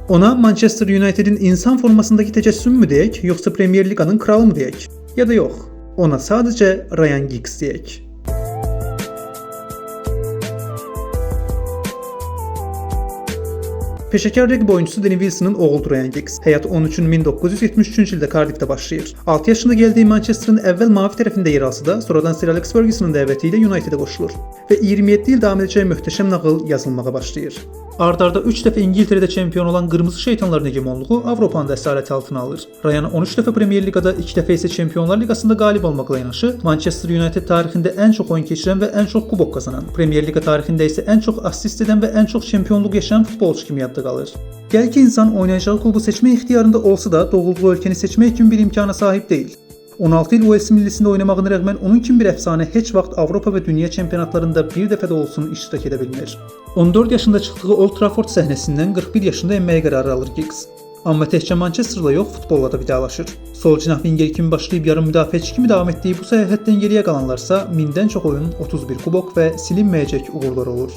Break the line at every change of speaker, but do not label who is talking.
Ona Manchester United'in insan formasındaki tecessüm mü deyək, yoxsa Premier Liqanın kralı mı deyək? Ya da yox, ona sadece Ryan Giggs deyək. Peşəkar reqbi oyuncusu Danny Wilson'ın oğludur Ryan Giggs. Həyat onun üçün 1973-cü ildə Cardiffdə başlayır. 6 yaşında gəldiyi Manchester'ın əvvəl mavi tərəfində yer alsa da, sonradan Sir Alex Ferguson'ın dəvəti ilə United'ə qoşulur və 27 il davam edəcək möhtəşəm nağıl yazılmağa başlayır. Arda-arda 3 dəfə İngiltərədə çempion olan Qırmızı Şeytanların hegemonluğu Avropanın da əsarəti altına alır. Ryan 13 dəfə Premier Liqada, 2 dəfə isə Çempionlar Liqasında qalib olmaqla yanaşı, Manchester United tarixində ən çox oyun keçirən və ən çox kubok qazanan, Premier Liqa tarixində isə ən çox assist edən və ən çox çempionluq yaşayan futbolçu kimi yadda qalır. Gəl ki, insan oynayacağı klubu seçmə ixtiyarında olsa da, doğulduğu ölkəni seçmək üçün bir imkana sahib deyil. 16 il Wales millisində oynamağına rəğmən onun kimi bir əfsanə heç vaxt Avropa və dünya çempionatlarında bir dəfə də olsun iştirak edə bilmir. 14 yaşında çıxdığı Old Trafford səhnəsindən 41 yaşında enməyə qərarı alır Giggs. Amma təkcə Manchester'la yox, futbolla da vidalaşır. Sol cinah winger kimi başlayıb yarım müdafiəçi kimi davam etdiyi bu səyahətdən geriyə qalanlarsa 1000-dən çox oyun, 31 kubok və silinməyəcək uğurlar olur.